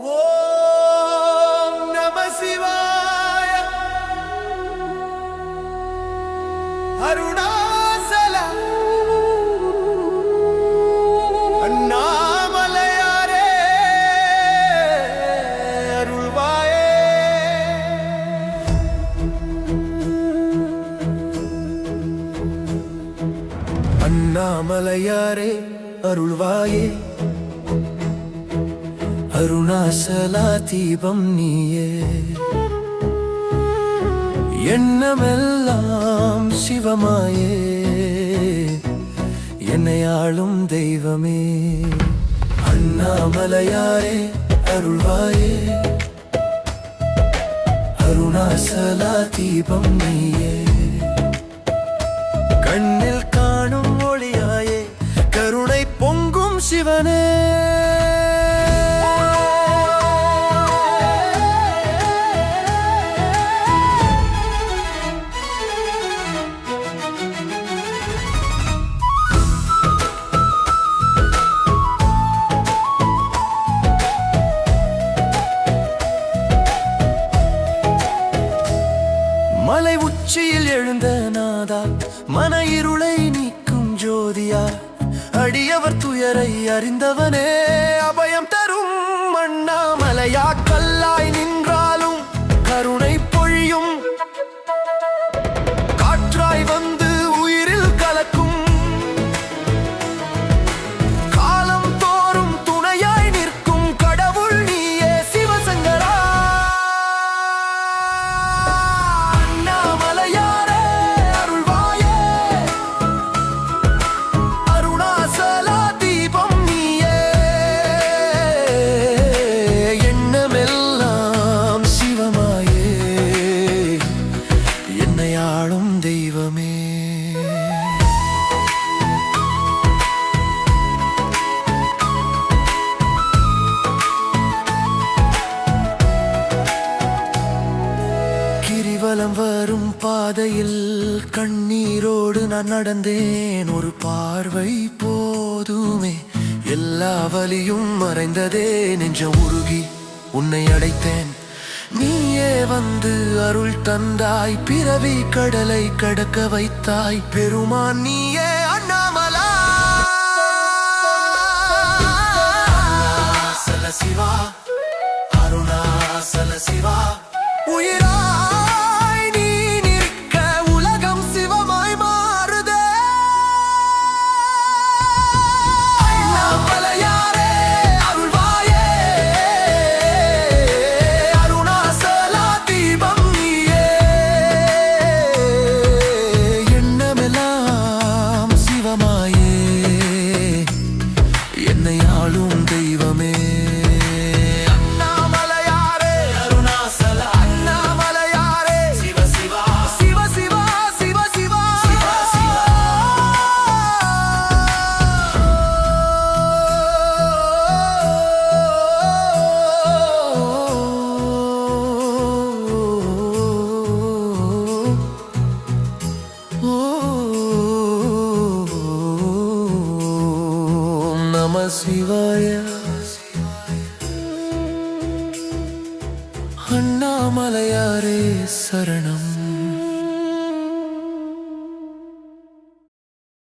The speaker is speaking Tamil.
ஓம் நம சிவாய. அருணாசல அண்ணாமலையாரே அருள்வாயே. அண்ணாமலையாரே அருள்வாயே. அருணாசலா தீபம் நீயே, எண்ணமெல்லாம் சிவமாயே, என்னை ஆளும் தெய்வமே. அண்ணாமலையாரே அருள்வாயே. அருணாசலா தீபம் நீயே, கண்ணில் காணும் ஒளியாயே, கருணை பொங்கும் சிவனே. மலை உச்சியில் எழுந்த நாதா, மன இருளை நீக்கும் ஜோதியா, அடியவர் துயரை அறிந்தவனே, அபயம் தரும் அண்ணாமலையா. கல்லாய் நின்றாலும் கருணை பொழியும், காற்றாய் வந்து உயிரில் கலக்கும், காலம் தோறும் துணையாய் நிற்கும் கடவுள் நீயே சிவசங்கரா. ஆளும் தெய்வமே. கிரிவலம் வரும் பாதையில் கண்ணீரோடு நான் நடந்தேன். ஒரு பார்வை போதுமே, எல்லா வலியும் மறைந்ததே. நெஞ்சம் உருகி உன்னை அடைத்தேன், நீயே வந்து அருள் தந்தாய். பிறவி கடலை கடக்க வைத்தாய், பெருமான் நீயே அண்ணாமலா. அருணாசல சிவா, அருணாசல சிவா, உயிராய் நீ நிற்க உலகம் சிவமாய் மாறுதே. அண்ணாமலையாரே அருள்வாயே. அருணாசலா தீபம் நீயே, எண்ணமெல்லாம் சிவமாயே, என்னை ஆளும் தெய்வமே. நம சிவாய. அண்ணாமலையாரே சரணம்.